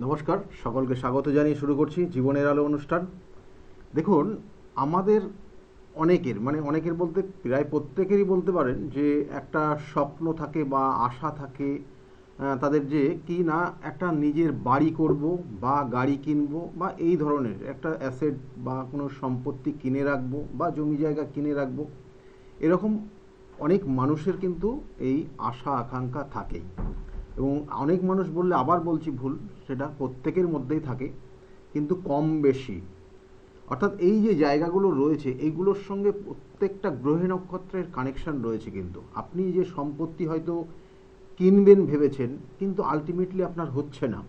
নমস্কার, সকলকে স্বাগত জানিয়ে শুরু করছি জীবনের আলো অনুষ্ঠান। দেখুন, আমাদের অনেকের বলতে প্রায় প্রত্যেকেরই বলতে পারেন যে একটা স্বপ্ন থাকে বা আশা থাকে, তাদের যে কি না একটা নিজের বাড়ি করব বা গাড়ি কিনবো বা এই ধরনের একটা অ্যাসেট বা কোনো সম্পত্তি কিনে রাখবো বা জমি জায়গা কিনে রাখবো। এরকম অনেক মানুষের কিন্তু এই আশা আকাঙ্ক্ষা থাকেই, এবং অনেক মানুষ বললে আবার বলছি ভুল, সেটা প্রত্যেকের মধ্যেই থাকে, কিন্তু কম বেশি। অর্থাৎ এই যে জায়গাগুলো রয়েছে এইগুলোর সঙ্গে প্রত্যেকটা গ্রহ নক্ষত্রের কানেকশন রয়েছে। কিন্তু আপনি যে সম্পত্তি হয়তো কিনবেন ভেবেছেন, কিন্তু আলটিমেটলি আপনার হচ্ছে না,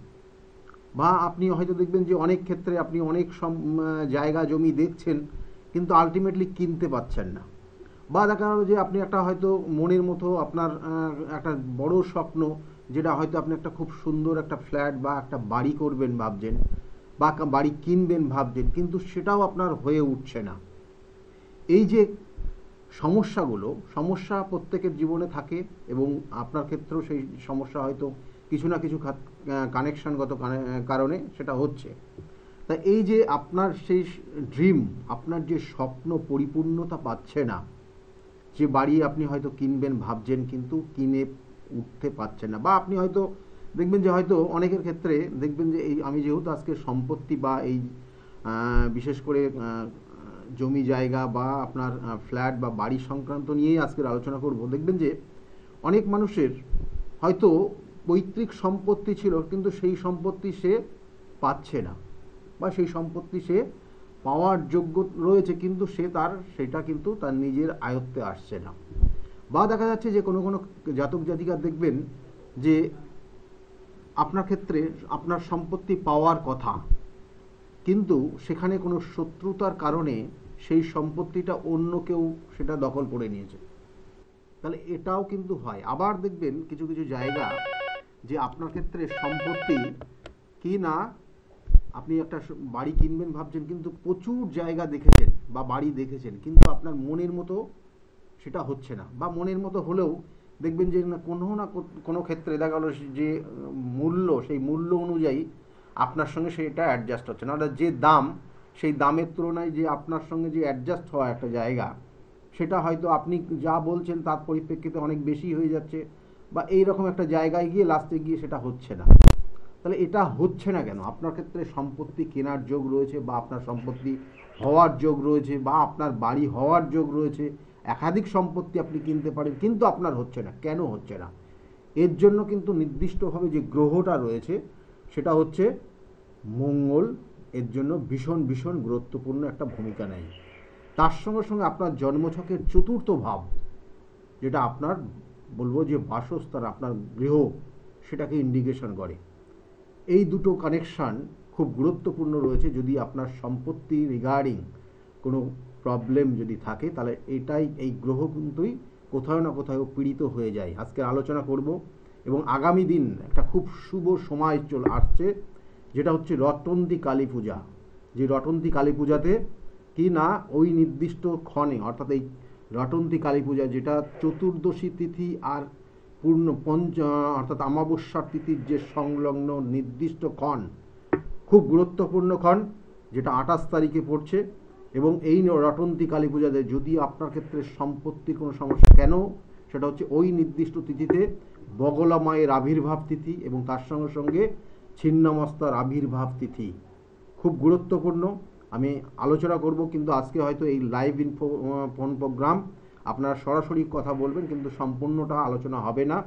বা আপনি হয়তো দেখবেন যে অনেক ক্ষেত্রে আপনি অনেক জায়গা জমি দেখছেন, কিন্তু আলটিমেটলি কিনতে পারছেন না। বা দেখা গেল যে আপনি একটা হয়তো মনের মতো আপনার একটা বড় স্বপ্ন, যেটা হয়তো আপনি একটা খুব সুন্দর একটা ফ্ল্যাট বা একটা বাড়ি করবেন ভাবছেন, বা বাড়ি কিনবেন ভাবছেন, কিন্তু সেটাও আপনার হয়ে উঠছে না। এই যে সমস্যা প্রত্যেকের জীবনে থাকে, এবং আপনার ক্ষেত্রেও সেই সমস্যা হয়তো কিছু না কিছু কানেকশনগত কারণে সেটা হচ্ছে। তা এই যে আপনার সেই ড্রিম, আপনার যে স্বপ্ন পরিপূর্ণতা পাচ্ছে না, যে বাড়ি আপনি হয়তো কিনবেন ভাবছেন কিন্তু কিনে উঠতে পারছেন না, বা আপনি হয়তো দেখবেন যে হয়তো অনেকের ক্ষেত্রে দেখবেন যে এই আমি যেহেতু আজকে সম্পত্তি বা এই বিশেষ করে জমি জায়গা বা আপনার ফ্ল্যাট বা বাড়ি সংক্রান্ত নিয়েই আজকের আলোচনা করব। দেখবেন যে অনেক মানুষের হয়তো পৈতৃক সম্পত্তি ছিল, কিন্তু সেই সম্পত্তি সে পাচ্ছে না, বা সেই সম্পত্তি সে পাওয়ার যোগ্য রয়েছে, কিন্তু সেটা কিন্তু তার নিজের আয়ত্তে আসছে না। বা দেখা যাচ্ছে যে কোনো কোনো জাতক জাতিকার দেখবেন যে আপনার ক্ষেত্রে আপনার সম্পত্তি পাওয়ার কথা, কিন্তু সেখানে কোনো শত্রুতার কারণে সেই সম্পত্তিটা অন্য কেউ সেটা দখল করে নিয়েছে। তাহলে এটাও কিন্তু হয়। আবার দেখবেন কিছু কিছু জায়গা যে আপনার ক্ষেত্রে সম্পত্তি কি না, আপনি একটা বাড়ি কিনবেন ভাবছেন, কিন্তু প্রচুর জায়গা দেখেছেন বা বাড়ি দেখেছেন, কিন্তু আপনার মনের মতো সেটা হচ্ছে না, বা মনের মতো হলেও দেখবেন যে না কোনো ক্ষেত্রে দেখা গেলো যে মূল্য, সেই মূল্য অনুযায়ী আপনার সঙ্গে সেটা অ্যাডজাস্ট হচ্ছে না, অর্থাৎ যে দাম, সেই দামের তুলনায় যে আপনার সঙ্গে যে অ্যাডজাস্ট হওয়া একটা জায়গা, সেটা হয়তো আপনি যা বলছেন তার পরিপ্রেক্ষিতে অনেক বেশি হয়ে যাচ্ছে, বা এই রকম একটা জায়গায় গিয়ে লাস্টে গিয়ে সেটা হচ্ছে না। তাহলে এটা হচ্ছে না কেন? আপনার ক্ষেত্রে সম্পত্তি কেনার যোগ রয়েছে, বা আপনার সম্পত্তি হওয়ার যোগ রয়েছে, বা আপনার বাড়ি হওয়ার যোগ রয়েছে, একাধিক সম্পত্তি আপনি কিনতে পারেন, কিন্তু আপনার হচ্ছে না। কেন হচ্ছে না? এর জন্য কিন্তু নির্দিষ্টভাবে যে গ্রহটা রয়েছে সেটা হচ্ছে মঙ্গল, এর জন্য ভীষণ ভীষণ গুরুত্বপূর্ণ একটা ভূমিকা নেয়। তার সঙ্গে সঙ্গে আপনার জন্মছকের চতুর্থ ভাব, যেটা আপনার বলবো যে বাসস্থান, আপনার গৃহ, সেটাকে ইন্ডিকেশন করে। এই দুটো কানেকশান খুব গুরুত্বপূর্ণ রয়েছে। যদি আপনার সম্পত্তি রিগার্ডিং কোনো প্রবলেম যদি থাকে, তাহলে এই গ্রহ কিন্তুই কোথাও না কোথাও পীড়িত হয়ে যায়। আজকে আলোচনা করব, এবং আগামী দিন একটা খুব শুভ সময় চলে আসছে, যেটা হচ্ছে রটন্তী কালী পূজা। যে রটন্তী কালী পূজাতে কি না ওই নির্দিষ্ট ক্ষণে, অর্থাৎ এই রটন্তী কালী পূজা, যেটা চতুর্দশী তিথি আর পূর্ণ অর্থাৎ অমাবস্যার তিথির যে সংলগ্ন নির্দিষ্ট ক্ষণ, খুব গুরুত্বপূর্ণ ক্ষণ, যেটা 28 তারিখে পড়ছে। এবং এই রটন্তী কালী পূজাতে যদি আপনার ক্ষেত্রে সম্পত্তির কোনো সমস্যা, কেন সেটা হচ্ছে ওই নির্দিষ্ট তিথিতে বগলা মায়ের আবির্ভাব তিথি, এবং তার সঙ্গে সঙ্গে ছিন্নমস্তার আবির্ভাব তিথি, খুব গুরুত্বপূর্ণ। আমি আলোচনা করব, কিন্তু আজকে হয়তো এই লাইভ ইনফো ফোন প্রোগ্রাম, আপনারা সরাসরি কথা বলবেন, কিন্তু সম্পূর্ণটা আলোচনা হবে না।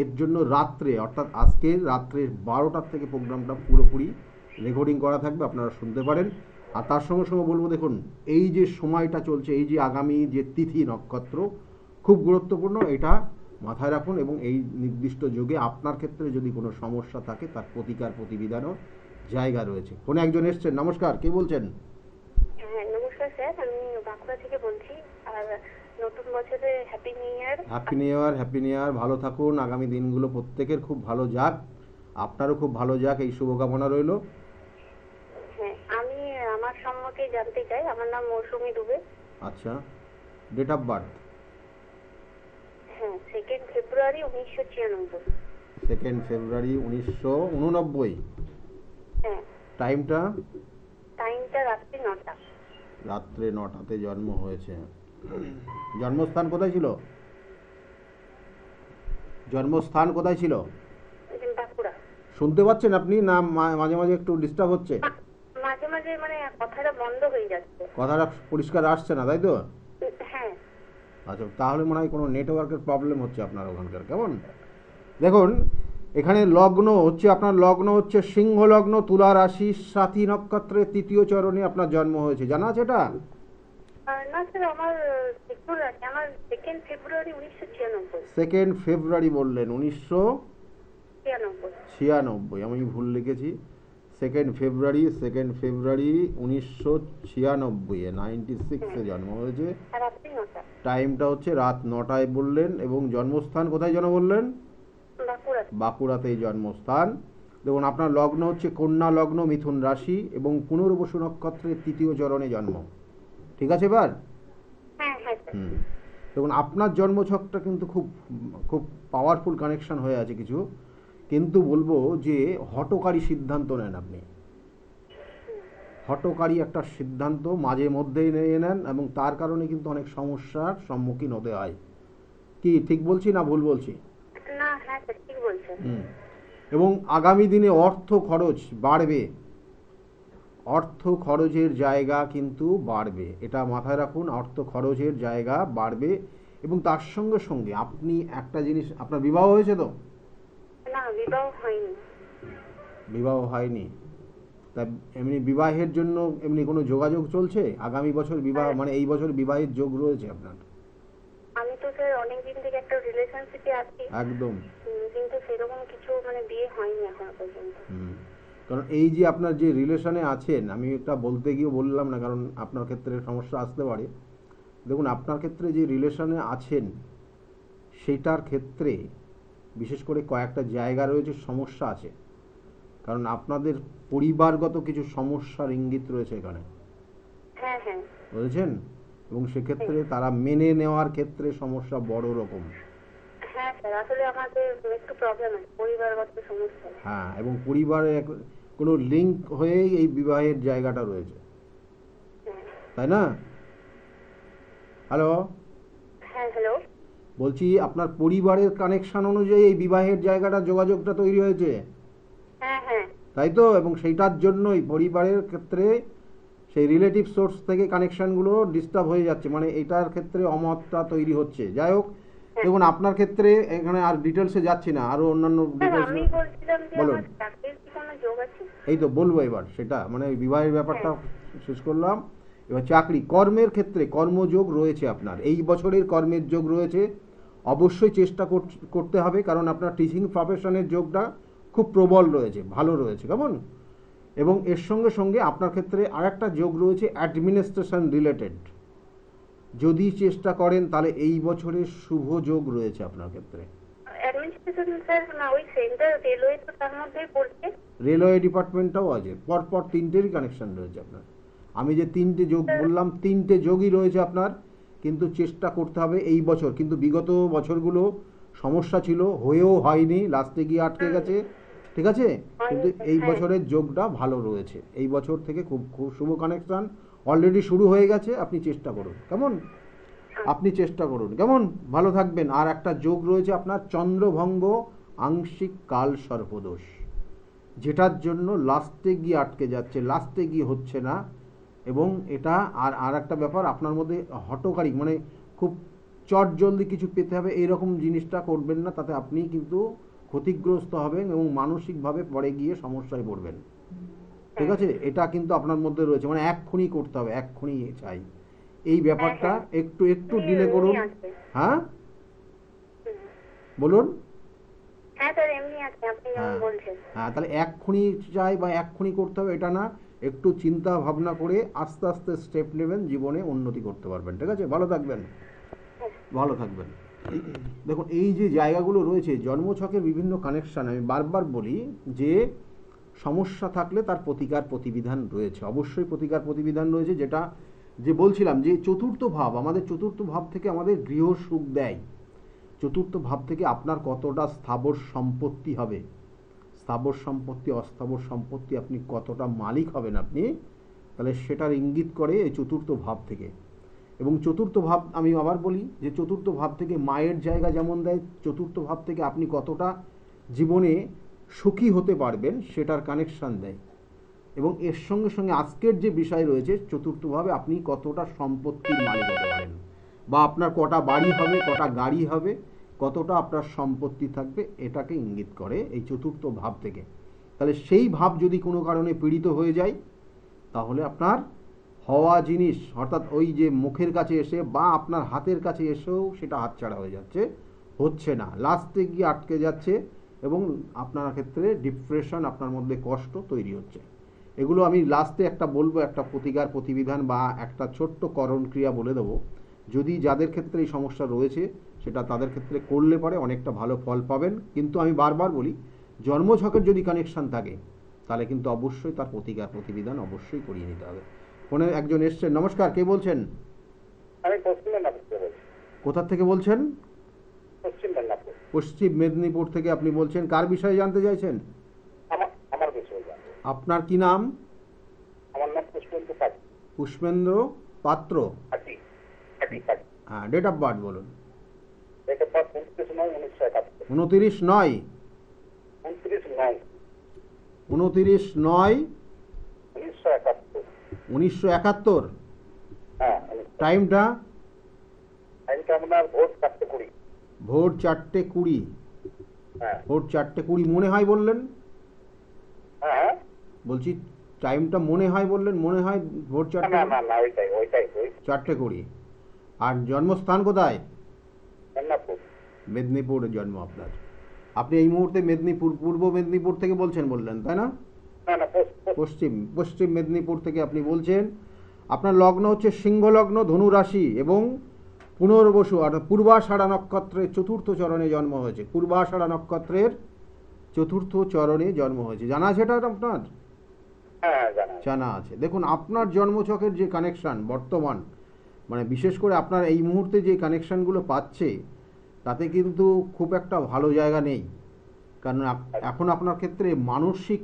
এর জন্য রাত্রে, অর্থাৎ আজকের রাত্রে 12টার থেকে প্রোগ্রামটা পুরোপুরি রেকর্ডিং করা থাকবে, আপনারা শুনতে পারেন। আর তার সঙ্গে সঙ্গে বলবো, দেখুন এই যে সময়টা চলছে, এই যে আগামী যে তিথি নক্ষত্র, খুব গুরুত্বপূর্ণ, এটা মাথায় রাখুন। এবং এই নির্দিষ্ট যুগে আপনার ক্ষেত্রে যদি কোনো সমস্যা থাকে, তার প্রতিকার প্রতিবিধানও জায়গা রয়েছে। ফোনে একজন এসছেন। নমস্কার, কে বলছেন? হ্যাঁ, নমস্কার স্যার, আমি বাঁকুড়া থেকে বলছি। আর নতুন বছরে happy new year. Happy new year, happy new year. ভালো থাকুন, আগামী দিনগুলো প্রত্যেকের খুব ভালো যাক, আপনারও খুব ভালো যাক, এই শুভকামনা রইল। হ্যাঁ, আমি আমার সম্পর্কে জানতে চাই। আমার নাম মৌসুমী দুবে। আচ্ছা, ডেট অফ বার্থ? হ্যাঁ, 2 ফেব্রুয়ারি 1996। 2 ফেব্রুয়ারি 1989। টাইমটা? টাইমটা রাত্রি 9টা। রাত্রে 9টাতে জন্ম হয়েছে। জন্মস্থান কোথায় ছিল? জন্মস্থান কোথায় ছিল? বাঁকুড়া। শুনতে পাচ্ছেন আপনি, না মাঝে মাঝে একটু ডিস্টার্ব হচ্ছে? মাঝে মাঝে মানে কথাটা বন্ধ হয়ে যাচ্ছে। কথাটা পরিষ্কার আসছে না, তাই তো? হ্যাঁ। আচ্ছা, তাহলে মনে হয় কোনো নেটওয়ার্কের প্রবলেম হচ্ছে আপনার ওখানকার। কেমন, দেখুন এখানে লগ্ন হচ্ছে, আপনার লগ্ন হচ্ছে সিংহ লগ্ন, তুলা রাশি, স্বাতী নক্ষত্রের 3য় চরণে আপনার জন্ম হয়েছে। জানা আছে এটা? না স্যার, আমার একটু রাখি, আমার 2 ফেব্রুয়ারি 1996। 2 ফেব্রুয়ারি বললেন 96। 1996, আমি ভুল লিখেছি। 2 ফেব্রুয়ারি 1996, 96-এ জন্ম হয়েছে। রাত্রি 9টা। টাইমটা হচ্ছে রাত 9টায় বললেন, এবং জন্মস্থান কোথায় যেন বললেন? বাঁকুড়া। বাঁকুড়াতেই জন্মস্থান। দেখুন আপনার লগ্ন হচ্ছে কন্যা লগ্ন, মিথুন রাশি, এবং পুনর্বসু নক্ষত্রের 3য় চরণে জন্ম। ঠিক আছে এবার? হ্যাঁ হ্যাঁ স্যার। দেখুন আপনার জন্মছকটা কিন্তু খুব খুব পাওয়ারফুল কানেকশন হয়ে আছে কিছু, কিন্তু বলবো যে হঠকারী সিদ্ধান্ত নেন আপনি। হঠকারী একটা সিদ্ধান্ত মাঝে মধ্যেই নিয়ে নেন, এবং তার কারণে কিন্তু অনেক সমস্যার সম্মুখীন হতে হয়। কি ঠিক বলছি না ভুল বলছি? না, হ্যাঁ স্যার, ঠিক বলছেন। এবং আগামী দিনে অর্থ খরচ বাড়বে, অর্থ খরচের জায়গা কিন্তু বাড়বে, এটা মাথায় রাখুন। অর্থ খরচের জায়গা বাড়বে, এবং তার সঙ্গে সঙ্গে আপনি একটা জিনিস, আপনার বিবাহ হয়েছে তো? না, বিবাহ হয়নি। বিবাহ হয়নি? তা এমনি বিবাহের জন্য এমনি কোনো যোগাযোগ চলছে? আগামী বছর বিবাহ, মানে এই বছর বিবাহের যোগ রয়েছে আপনার? আমি তো স্যার অনেকদিন থেকে একটা রিলেশনশিপে আছি। একদম। কিন্তু সেরকম কিছু মানে বিয়ে হয়নি এখনো পর্যন্ত। কারণ এই যে আপনার যে রিলেশনে আছেন, আমি এটা বলতে গিয়ে বললাম না, কারণ আপনার ক্ষেত্রে সমস্যা আসতে পারে। দেখুন আপনার ক্ষেত্রে যে রিলেশনে আছেন সেটার ক্ষেত্রে বিশেষ করে কয়েকটা জায়গা রয়েছে, সমস্যা আছে। কারণ আপনাদের পরিবারগত কিছু সমস্যার ইঙ্গিত রয়েছে এখানে, হ্যাঁ হ্যাঁ। বুঝেছেন? এবং সেক্ষেত্রে তারা মেনে নেওয়ার ক্ষেত্রে সমস্যা বড় রকম। হ্যাঁ স্যার, আসলে আমাদের একটু প্রবলেম আছে, পরিবারগত সমস্যা। হ্যাঁ, এবং পরিবারে কোনো লিঙ্ক হয়েই এই বিবাহের জায়গাটা রয়েছে, তাই না? হ্যালো? হ্যাঁ হ্যালো। বলছি আপনার পরিবারের কানেকশন অনুযায়ী এই বিবাহের জায়গাটা, যোগাযোগটা তৈরি হয়েছে, হ্যাঁ হ্যাঁ। তাই তো? এবং সেইটার জন্যই পরিবারের ক্ষেত্রে সেই রিলেটিভ সোর্স থেকে কানেকশনগুলো ডিস্টার্ব হয়ে যাচ্ছে, মানে এটার ক্ষেত্রে অমতটা তৈরি হচ্ছে। যাই হোক, দেখুন আপনার ক্ষেত্রে এখানে আর ডিটেলসে যাচ্ছি না, আরও অন্যান্য ডিটেলস। আমি বলছিলাম যে বলুন। আমার চাকরির কি কোনো যোগ আছে? এই তো বলবো এবার, সেটা মানে বিবাহের ব্যাপারটা শেষ করলাম। এবার চাকরি কর্মের ক্ষেত্রে কর্মযোগ রয়েছে আপনার, এই বছরের কর্মের যোগ রয়েছে। অবশ্যই চেষ্টা করতে হবে, কারণ আপনার টিচিং প্রফেশনের যোগটা খুব প্রবল রয়েছে, ভালো রয়েছে, কেমন? এবং এর সঙ্গে সঙ্গে আপনার ক্ষেত্রে আরেকটা যোগ রয়েছে অ্যাডমিনিস্ট্রেশন রিলেটেড। যদি চেষ্টা করেন তাহলে এই বছরের শুভ যোগ রয়েছে আপনার ক্ষেত্রে। অ্যাডমিনিস্ট্রেশন স্যার, না ওই সেন্টার রেলওয়ে তো তার মধ্যেই পড়ছে। রেলওয়ে ডিপার্টমেন্টটাও আছে, পরপর 3টেরই কানেকশন রয়েছে আপনার। আমি যে 3টে যোগ বললাম, 3টে যোগই রয়েছে আপনার, কিন্তু চেষ্টা করতে হবে এই বছর। কিন্তু বিগত বছরগুলো সমস্যা ছিল, হয়েও হয়নি, লাস্টে গিয়ে আটকে গেছে, ঠিক আছে? কিন্তু এই বছরের যোগটা ভালো রয়েছে, এই বছর থেকে খুব খুব শুভ কানেকশন অলরেডি শুরু হয়ে গেছে। আপনি চেষ্টা করুন, কেমন? আপনি চেষ্টা করুন, কেমন? ভালো থাকবেন। আর একটা যোগ রয়েছে আপনার চন্দ্রভঙ্গ আংশিক কাল সর্পদোষ, যেটার জন্য লাস্টে গিয়ে আটকে যাচ্ছে, লাস্টে গিয়ে হচ্ছে না। এবং এটা আর একটা ব্যাপার, আপনার মধ্যে হঠকারী, মানে খুব চট জলদি কিছু পেতে হবে এইরকম জিনিসটা করবেন না, তাতে আপনি কিন্তু ক্ষতিগ্রস্ত হবেন এবং মানসিকভাবে পরে গিয়ে সমস্যায় পড়বেন, ঠিক আছে? এটা কিন্তু আপনার মধ্যে রয়েছে, মানে এক্ষুনি করতে হবে, এক্ষুনি চাই এই ব্যাপারটা। একটু একটু ডিলে করুন। হ্যাঁ বলুন। হ্যাঁ স্যার, এমনি আছে, আপনি যেমন বলছেন। হ্যাঁ, তাহলে এক্ষুনি চাই বা এক্ষুনি করতে হবে এটা না, একটু চিন্তা ভাবনা করে আস্তে আস্তে স্টেপ নেবেন, জীবনে উন্নতি করতে পারবেন, ঠিক আছে? ভালো থাকবেন, ভালো থাকবেন। দেখুন এই যে জায়গাগুলো রয়েছে জন্মছকের বিভিন্ন কানেকশান, আমি বারবার বলি যে সমস্যা থাকলে তার প্রতিকার প্রতিবিধান রয়েছে, অবশ্যই প্রতিকার প্রতিবিধান রয়েছে। যেটা যে বলছিলাম যে চতুর্থ ভাব, আমাদের চতুর্থ ভাব থেকে আমাদের গৃহ সুখ দেয়। চতুর্থ ভাব থেকে আপনার কতটা স্থাবর সম্পত্তি হবে, স্থাবর সম্পত্তি অস্থাবর সম্পত্তি আপনি কতটা মালিক হবেন আপনি, তাহলে সেটার ইঙ্গিত করে এই চতুর্থ ভাব থেকে। এবং চতুর্থ ভাব আমি আবার বলি যে চতুর্থ ভাব থেকে মায়ের জায়গা যেমন দেয়, চতুর্থ ভাব থেকে আপনি কতটা জীবনে সুখী হতে পারবেন সেটার কানেকশান দেয়। এবং এর সঙ্গে সঙ্গে আজকের যে বিষয় রয়েছে চতুর্থভাবে আপনি কতটা সম্পত্তির মালিক হতে পারেন, বা আপনার কটা বাড়ি হবে, কটা গাড়ি হবে, কতটা আপনার সম্পত্তি থাকবে, এটাকে ইঙ্গিত করে এই চতুর্থ ভাব থেকে। তাহলে সেই ভাব যদি কোনো কারণে পীড়িত হয়ে যায়, তাহলে আপনার হওয়া জিনিস অর্থাৎ ওই যে মুখের কাছে এসে বা আপনার হাতের কাছে এসেও সেটা হাতছাড়া হয়ে যাচ্ছে, হচ্ছে না, লাস্টে গিয়ে আটকে যাচ্ছে এবং আপনার ক্ষেত্রে ডিপ্রেশন, আপনার মধ্যে কষ্ট তৈরি হচ্ছে। এগুলো আমি লাস্টে একটা বলবো, একটা প্রতিকার প্রতিবিধান বা একটা ছোট্ট করণ ক্রিয়া বলে দেবো, যদি যাদের ক্ষেত্রে এই সমস্যা রয়েছে সেটা তাদের ক্ষেত্রে করলে পরে অনেকটা ভালো ফল পাবেন। কিন্তু আমি বারবার বলি, জন্মছকের যদি কানেকশান থাকে তাহলে কিন্তু অবশ্যই তার প্রতিকার প্রতিবিধান অবশ্যই করিয়ে নিতে হবে। ফোনে একজন এসছেন। নমস্কার, কে বলছেন? আমি পশ্চিম মেদিনীপুর থেকে বলছি। কোথা থেকে বলছেন? পশ্চিম মেদিনীপুর। পশ্চিম মেদিনীপুর থেকে আপনি বলছেন, কার বিষয়ে জানতে চাইছেন? আমার বিষয় জানতে। আপনার কি নাম? আমার নাম পুষ্পেন্দু পাত্র। পুষ্পেন্দ্র পাত্র। হ্যাঁ, ডেট অফ বার্থ বলুন। Date of birth 29/9/1971। 29/9 1971। হ্যাঁ। টাইমটা? টাইমটা আপনার ভোর 4:20। ভোর 4:20। হ্যাঁ। ভোর 4:20 মনে হয় বললেন? হ্যাঁ বলছি টাইমটা মনে হয় বললেন, মনে হয় ভোর 4:20? না ওইটাই 4:20। আর জন্মস্থান কোথায়? মেদিনীপুর। মেদিনীপুরে জন্ম আপনার। আপনি এই মুহূর্তে মেদিনীপুর, পূর্ব মেদিনীপুর থেকে বলছেন বললেন, তাই না? না পশ্চিম মেদিনীপুর থেকে আপনি বলছেন। আপনার লগ্ন হচ্ছে সিংহ লগ্ন, ধনু রাশি এবং পুনর্বসু অর্থাৎ পূর্বাষাঢ়া নক্ষত্রের চতুর্থ চরণে জন্ম হয়েছে। পূর্বাষাঢ়া নক্ষত্রের চতুর্থ চরণে জন্ম হয়েছে। জানা আছে এটা আপনার? হ্যাঁ জানা আছে। দেখুন আপনার জন্মছকের যে কানেকশান বর্তমান, মানে বিশেষ করে আপনার এই মুহূর্তে যে কানেকশানগুলো পাচ্ছে তাতে কিন্তু খুব একটা ভালো জায়গা নেই। কারণ এখন আপনার ক্ষেত্রে মানসিক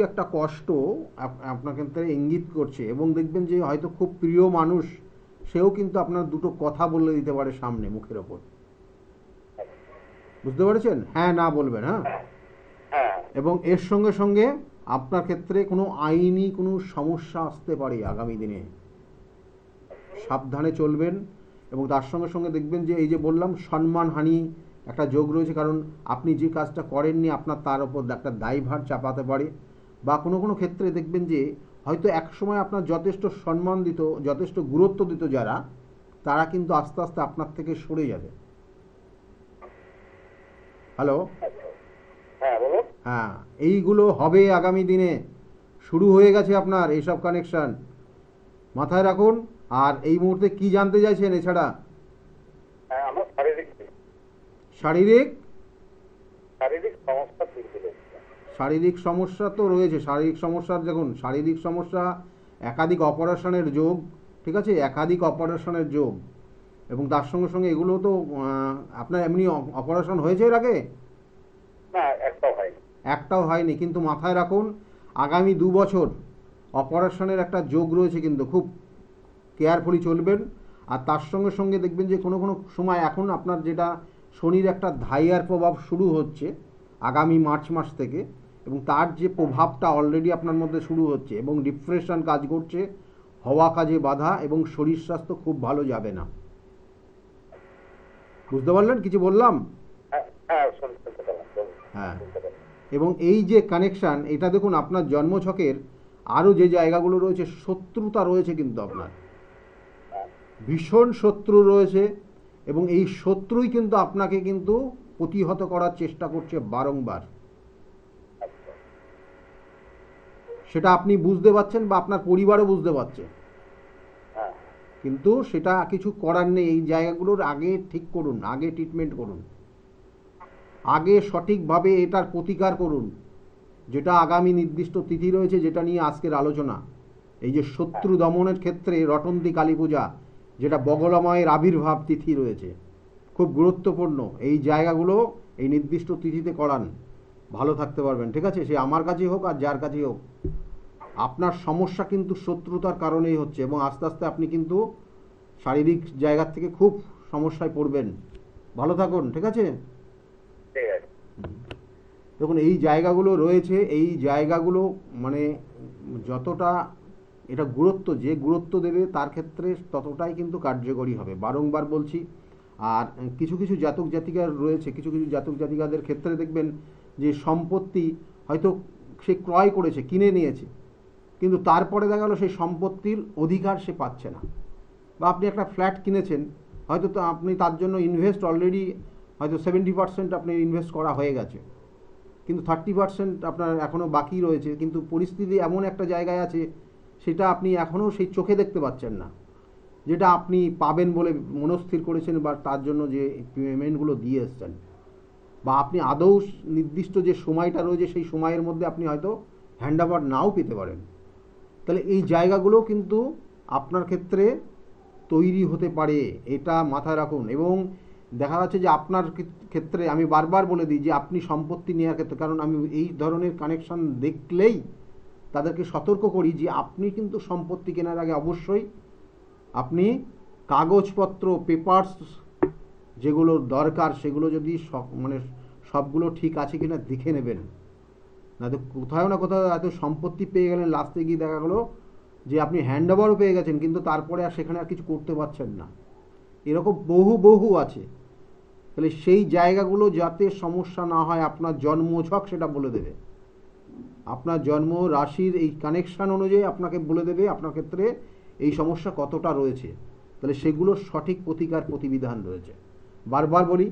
একটা কষ্ট আপনার ক্ষেত্রে ইঙ্গিত করছে। এবং দেখবেন যে হয়তো খুব প্রিয় মানুষ সেও কিন্তু আপনার দুটো কথা বলে দিতে পারে সামনে মুখের ওপর। বুঝতে পেরেছেন? হ্যাঁ না বলবেন। হ্যাঁ। এবং এর সঙ্গে সঙ্গে আপনার ক্ষেত্রে কোনো আইনি কোনো সমস্যা আসতে পারে আগামী দিনে, সাবধানে চলবেন। এবং তার সঙ্গে সঙ্গে দেখবেন যে এই যে বললাম সম্মানহানি একটা যোগ রয়েছে, কারণ আপনি যে কাজটা করেননি আপনার তার ওপর একটা দায়ভার চাপাতে পারে। বা কোনো ক্ষেত্রে দেখবেন যে হয়তো একসময় আপনার যথেষ্ট সম্মান দিত, যথেষ্ট গুরুত্ব দিত যারা, তারা কিন্তু আস্তে আস্তে আপনার থেকে সরে যাবে। হ্যালো? হ্যাঁ, এইগুলো হবে আগামী দিনে, শুরু হয়ে গেছে আপনার এইসব কানেকশান, মাথায় রাখুন। আর এই মুহূর্তে কি জানতে চাইছেন এছাড়া? আমার শারীরিক সমস্যা। শারীরিক সমস্যা তো রয়েছে। শারীরিক সমস্যার দেখুন, শারীরিক সমস্যা একাধিক অপারেশনের যোগ, ঠিক আছে, একাধিক অপারেশনের যোগ। এবং তার সঙ্গে সঙ্গে এগুলো তো আপনার এমনি অপারেশন হয়েছে এর আগে? না, একটাও হয়নি। কিন্তু মাথায় রাখুন আগামী 2 বছর অপারেশনের একটা যোগ রয়েছে, কিন্তু খুব কেয়ারফুলি চলবেন। আর তার সঙ্গে সঙ্গে দেখবেন যে কোনো সময় এখন আপনার যেটা শনির একটা ধাইয়ার প্রভাব শুরু হচ্ছে আগামী মার্চ মাস থেকে, এবং তার যে প্রভাবটা অলরেডি আপনার মধ্যে শুরু হচ্ছে এবং ডিপ্রেশন কাজ করছে, হওয়া কাজে বাধা এবং শরীর স্বাস্থ্য খুব ভালো যাবে না। বুঝতে পারলেন কিছু বললাম? হ্যাঁ। এবং এই যে কানেকশান, এটা দেখুন আপনার জন্মছকের আরও যে জায়গাগুলো রয়েছে, শত্রুতা রয়েছে কিন্তু আপনার ভীষণ শত্রু রয়েছে। এবং এই শত্রুই কিন্তু আপনাকে কিন্তু প্রতিহত করার চেষ্টা করছে বারংবার। সেটা আপনি বুঝতে পারছেন বা আপনার পরিবারও বুঝতে পারছে, কিন্তু সেটা কিছু করার নেই। এই জায়গাগুলোর আগে ঠিক করুন, আগে ট্রিটমেন্ট করুন, আগে সঠিকভাবে এটার প্রতিকার করুন। যেটা আগামী নির্দিষ্ট তিথি রয়েছে, যেটা নিয়ে আজকের আলোচনা, এই যে শত্রু দমনের ক্ষেত্রে রটন্তী কালী পূজা, যেটা বগলাময়ের আবির্ভাব তিথি রয়েছে, খুব গুরুত্বপূর্ণ। এই জায়গাগুলো এই নির্দিষ্ট তিথিতে করান, ভালো থাকতে পারবেন। ঠিক আছে, সে আমার কাছেই হোক আর যার কাছেই হোক, আপনার সমস্যা কিন্তু শত্রুতার কারণেই হচ্ছে, এবং আস্তে আস্তে আপনি কিন্তু শারীরিক জায়গার থেকে খুব সমস্যায় পড়বেন। ভালো থাকুন, ঠিক আছে। ঠিক আছে। দেখুন এই জায়গাগুলো রয়েছে, এই জায়গাগুলো মানে যতটা এটা গুরুত্ব, যে গুরুত্ব দেবে তার ক্ষেত্রে ততটাই কিন্তু কার্যকরী হবে, বারংবার বলছি। আর কিছু কিছু জাতক জাতিকার রয়েছে, কিছু কিছু জাতক জাতিকাদের ক্ষেত্রে দেখবেন যে সম্পত্তি হয়তো সে ক্রয় করেছে, কিনে নিয়েছে, কিন্তু তারপরে দেখা গেলো সেই সম্পত্তির অধিকার সে পাচ্ছে না। বা আপনি একটা ফ্ল্যাট কিনেছেন, হয়তো তো আপনি তার জন্য ইনভেস্ট অলরেডি হয়তো 70% আপনি ইনভেস্ট করা হয়ে গেছে, কিন্তু 30% আপনার এখনও বাকি রয়েছে, কিন্তু পরিস্থিতি এমন একটা জায়গায় আছে সেটা আপনি এখনও সেই চোখে দেখতে পাচ্ছেন না, যেটা আপনি পাবেন বলে মনস্থির করেছেন বা তার জন্য যে পেমেন্টগুলো দিয়ে এসছেন, বা আপনি আদৌ নির্দিষ্ট যে সময়টা রয়েছে সেই সময়ের মধ্যে আপনি হয়তো হ্যান্ডওভার নাও পেতে পারেন। তাহলে এই জায়গাগুলো কিন্তু আপনার ক্ষেত্রে তৈরি হতে পারে, এটা মাথায় রাখুন। এবং দেখা যাচ্ছে যে আপনার ক্ষেত্রে আমি বারবার বলে দিই যে আপনি সম্পত্তি নেওয়ার ক্ষেত্রে, কারণ আমি এই ধরনের কানেকশন দেখলেই তাদেরকে সতর্ক করি যে আপনি কিন্তু সম্পত্তি কেনার আগে অবশ্যই আপনি কাগজপত্র, পেপারস যেগুলো দরকার সেগুলো যদি মানে সবগুলো ঠিক আছে কিনা দেখে নেবেন। না তো কোথাও না কোথাও এত সম্পত্তি পেয়ে গেলেন, লাস্টে গিয়ে দেখা গেলো যে আপনি হ্যান্ডওভারও পেয়ে গেছেন, কিন্তু তারপরে আর সেখানে আর কিছু করতে পারছেন না। এরকম বহু আছে। তাহলে সেই জায়গাগুলো যাতে সমস্যা না হয়, আপনার জন্মছক সেটা বলে দেবে, আপনার জন্ম রাশির এই কানেকশান অনুযায়ী আপনাকে বলে দেবে আপনার ক্ষেত্রে এই সমস্যা কতটা রয়েছে। তাহলে সেগুলোর সঠিক প্রতিকার প্রতিবিধান রয়েছে, বারবার বলি।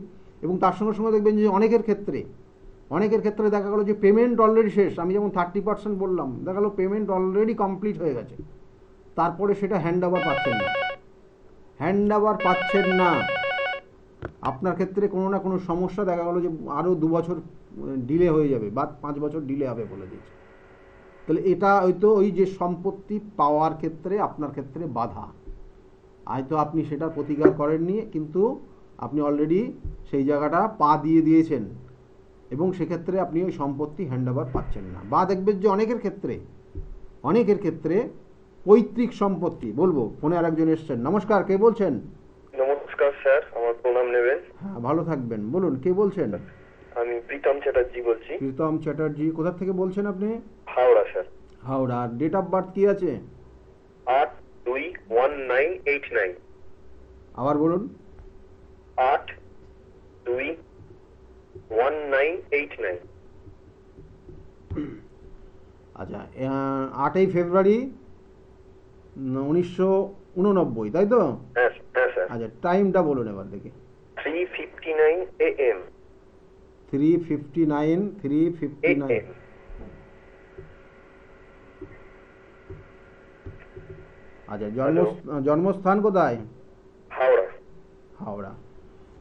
এবং তার সঙ্গে সঙ্গে দেখবেন যে অনেকের ক্ষেত্রে দেখা গেলো যে পেমেন্ট অলরেডি শেষ, আমি যেমন 30% বললাম, দেখা গেলো পেমেন্ট অলরেডি কমপ্লিট হয়ে গেছে, তারপরে সেটা হ্যান্ডওভার পাচ্ছেন না। আপনার ক্ষেত্রে কোনো না কোনো সমস্যা দেখা গেলো যে আরও 2 বছর ডিলে হয়ে যাবে বা 5 বছর ডিলে হবে বলে দিয়েছে। তাহলে এটা হয়তো ওই যে সম্পত্তি পাওয়ার ক্ষেত্রে আপনার ক্ষেত্রে বাধা, হয়তো আপনি সেটা প্রতিকার করেননি, কিন্তু আপনি অলরেডি সেই জায়গাটা পা দিয়ে দিয়েছেন, এবং সেক্ষেত্রে আপনি ওই সম্পত্তি হ্যান্ডওভার পাচ্ছেন না। বা দেখবেন যে অনেকের ক্ষেত্রে পৈতৃক সম্পত্তি, বলবো ফোনে আরেকজন এসছেন। নমস্কার, কে বলছেন? নমস্কার স্যার, আমার প্রণাম নেবেন। হ্যাঁ, ভালো থাকবেন। বলুন, কে বলছেন? আমি প্রীতম চ্যাটার্জি বলছি। প্রীতম চ্যাটার্জি, কোথা থেকে বলছেন আপনি? Howrah sir. Howrah. Date of birth কি আছে? 8/2/1989। আবার বলুন। 8/2/1989। আচ্ছা, 8ই ফেব্রুয়ারি 1989, তাই তো? হ্যাঁ স্যার। আচ্ছা, টাইমটা বলুন এবার দেখি। 3:59 AM। 3:59। আচ্ছা, জন্মস্থান কোথায়? হাওড়া।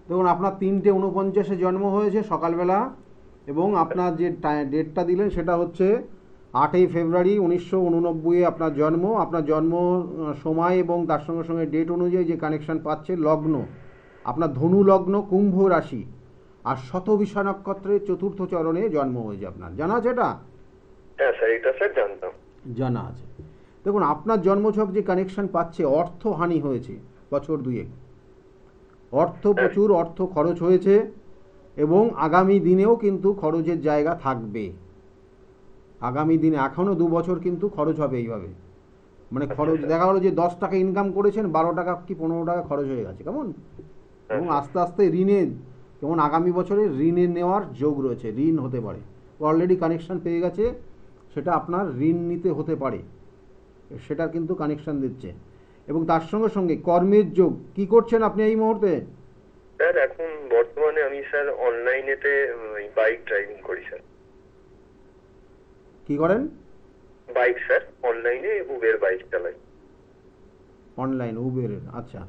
দেখুন আপনার 3:49 জন্ম হয়েছে সকালবেলা, এবং আপনার যে ডেটটা দিলেন সেটা হচ্ছে 8ই ফেব্রুয়ারি 1989 আপনার জন্ম। আপনার জন্ম সময় এবং তার সঙ্গে সঙ্গে ডেট অনুযায়ী যে কানেকশান পাচ্ছে, লগ্ন আপনার ধনু লগ্ন, কুম্ভ রাশি, আর শতভিষা নক্ষত্রের 4র্থ চরণে জন্ম হয়েছে আপনার। জানা আছে এটা? হ্যাঁ স্যার, এটা স্যার জানতাম। জানা আছে। দেখুন আপনার জন্মছক যে কানেকশান পাচ্ছে, অর্থহানি হয়েছে বছর দুয়েক, প্রচুর অর্থ খরচ হয়েছে, এবং আগামী দিনেও কিন্তু খরচের জায়গা থাকবে। আগামী দিনে এখনও 2 বছর কিন্তু খরচ হবে এইভাবে, মানে খরচ দেখা গেলো যে 10 টাকা ইনকাম করেছেন, 12 টাকা কি 15 টাকা খরচ হয়ে গেছে, কেমন? এবং আস্তে আস্তে যেমন আগামী বছরে ঋণে নেওয়ার যোগ রয়েছে, ঋণ হতে পারে, অলরেডি কানেকশান পেয়ে গেছে, সেটা আপনার ঋণ নিতে হতে পারে, সেটার কিন্তু কানেকশান দিচ্ছে। এবং তার সঙ্গে সঙ্গে কর্মের যোগ। কি করছেন আপনি এই মুহূর্তে? স্যার এখন বর্তমানে আমি স্যার অনলাইনেতে বাইক ড্রাইভিং করি স্যার। কি করেন? বাইক স্যার, অনলাইনে উবের বাইক চালাই। অনলাইন উবেরের? আচ্ছা,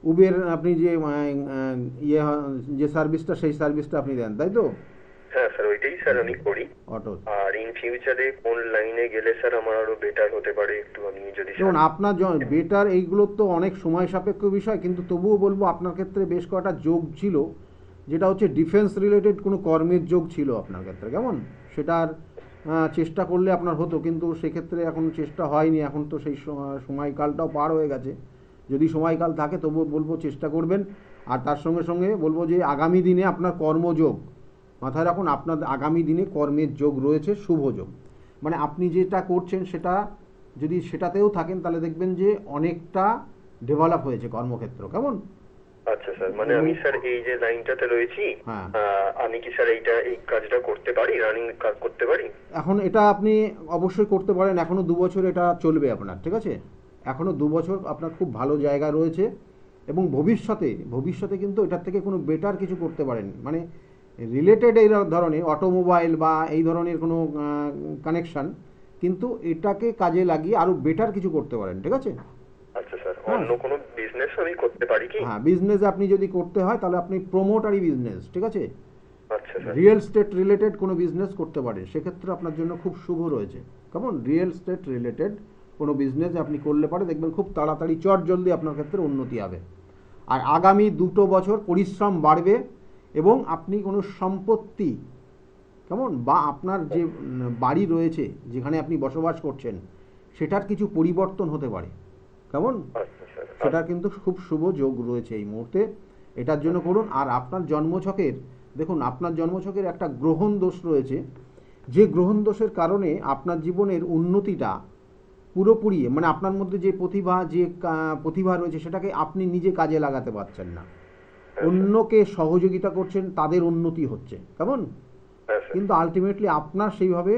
উবের আপনি যে যে সার্ভিসটা, সেই সার্ভিসটা আপনি দেন, তাই তো? হ্যাঁ স্যার, ওইটাই স্যার আমি করি। অটো। আর ইন ফিউচারে কোন লাইনে গেলে স্যার আমার আরো বেটার হতে পারে, একটু আপনি যদি। দেখুন আপনার বেটার, এইগুলো তো অনেক সময় সাপেক্ষ বিষয়, কিন্তু তবুও বলবো আপনার ক্ষেত্রে বেশ কয়েকটা যোগ ছিল, যেটা হচ্ছে ডিফেন্স রিলেটেড কোনো কর্মের যোগ ছিল আপনার ক্ষেত্রে, কেমন সেটার চেষ্টা করলে আপনার হতো, কিন্তু সেক্ষেত্রে এখন চেষ্টা হয়নি, এখন তো সেই সময়কালটাও পার হয়ে গেছে। যদি সময়কাল থাকে তবু বলবো চেষ্টা করবেন। আর তার সঙ্গে সঙ্গে বলবো যে আগামী দিনে আপনার কর্মযোগ মাথায় রাখুন, আপনার আগামী দিনে কর্মের যোগ রয়েছে, শুভ যোগ। মানে আপনি যেটা করছেন সেটা যদি সেটাতেও থাকেন তাহলে দেখবেন যে অনেকটা ডেভেলপ হয়েছে কর্মক্ষেত্র, কেমন। আচ্ছা স্যার, মানে আমি স্যার এই যে লাইনটাতে রয়েছি, হ্যাঁ। আমি কি স্যার এই কাজটা করতে পারি, রানিং কাজ করতে পারি? এখন এটা আপনি অবশ্যই করতে পারেন, এখনও 2 বছর এটা চলবে আপনার, ঠিক আছে। এখনও 2 বছর আপনার খুব ভালো জায়গা রয়েছে, এবং ভবিষ্যতে কিন্তু এটার থেকে কোনো বেটার কিছু করতে পারেন, মানে রিলেটেড এই ধরনের অটোমোবাইল বা এই ধরনের কোনো কানেকশান, কিন্তু এটাকে কাজে লাগিয়ে আরও বেটার কিছু করতে পারেন, ঠিক আছে। আচ্ছা স্যার, অন্য কোনো বিজনেস আমি করতে পারি কি? হ্যাঁ, বিজনেস আপনি যদি করতে হয় তাহলে আপনি প্রমোটারি বিজনেস, ঠিক আছে, আচ্ছা স্যার। রিয়েল স্টেট রিলেটেড কোনো বিজনেস করতে পারেন, সেক্ষেত্রে আপনার জন্য খুব শুভ রয়েছে, কেমন। রিয়েল স্টেট রিলেটেড কোনো বিজনেস আপনি করলে পারে দেখবেন খুব তাড়াতাড়ি জলদি আপনার ক্ষেত্রে উন্নতি হবে। আর আগামী 2 বছর পরিশ্রম বাড়বে, এবং আপনি কোনো সম্পত্তি, কেমন, বা আপনার যে বাড়ি রয়েছে যেখানে আপনি বসবাস করছেন সেটার কিছু পরিবর্তন হতে পারে, কেমন। আচ্ছা স্যার। সেটার কিন্তু খুব শুভ যোগ রয়েছে এই মুহূর্তে, এটার জন্য করুন। আর আপনার জন্মছকের দেখুন, আপনার জন্মছকের একটা গ্রহণ দোষ রয়েছে, যে গ্রহণ দোষের কারণে আপনার জীবনের উন্নতিটা পুরোপুরি, মানে আপনার মধ্যে যে প্রতিভা রয়েছে সেটাকে আপনি নিজে কাজে লাগাতে পারছেন না, অন্যকে সহযোগিতা করছেন, তাদের উন্নতি হচ্ছে, কেমন। কিন্তু আলটিমেটলি আপনার সেইভাবে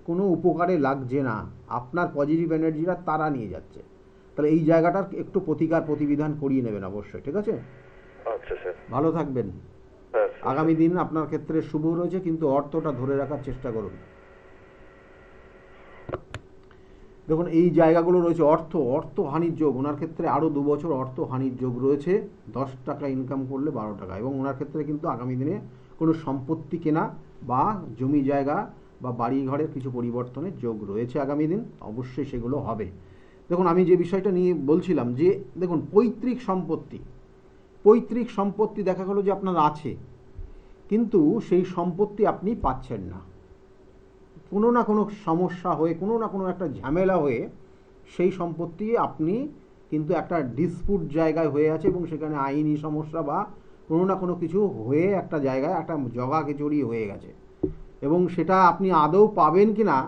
কোনো উপকারে লাগছে না, আপনার পজিটিভ এনার্জিটা তারা নিয়ে যাচ্ছে। তাহলে এই জায়গাটার একটু প্রতিবিধান করিয়ে নেবেন অবশ্যই, ঠিক আছে। আচ্ছা স্যার। ভালো থাকবেন। আগামী দিন আপনার ক্ষেত্রে শুভ রয়েছে, কিন্তু অর্থটা ধরে রাখার চেষ্টা করুন। দেখুন এই জায়গাগুলো রয়েছে, অর্থ হানির যোগ ওনার ক্ষেত্রে আরও 2 বছর অর্থ হানির যোগ রয়েছে, 10 টাকা ইনকাম করলে 12 টাকা, এবং ওনার ক্ষেত্রে কিন্তু আগামী দিনে কোনো সম্পত্তি কেনা বা জমি জায়গা বা বাড়ি ঘরের কিছু পরিবর্তনের যোগ রয়েছে আগামী দিন, অবশ্যই সেগুলো হবে। দেখুন আমি যে বিষয়টা নিয়ে বলছিলাম যে দেখুন পৈতৃক সম্পত্তি দেখা গেলো যে আপনার আছে, কিন্তু সেই সম্পত্তি আপনি পাচ্ছেন না, কোনো না কোনো সমস্যা হয়ে, কোনো না কোনো একটা ঝামেলা হয়ে সেই সম্পত্তি আপনি কিন্তু একটা ডিসপুট জায়গায় হয়ে আছে, এবং সেখানে আইনি সমস্যা বা কোনো না কোনো কিছু হয়ে একটা জায়গায় একটা জগাখিচুড়ি হয়ে গেছে, এবং সেটা আপনি আদৌ পাবেন কি না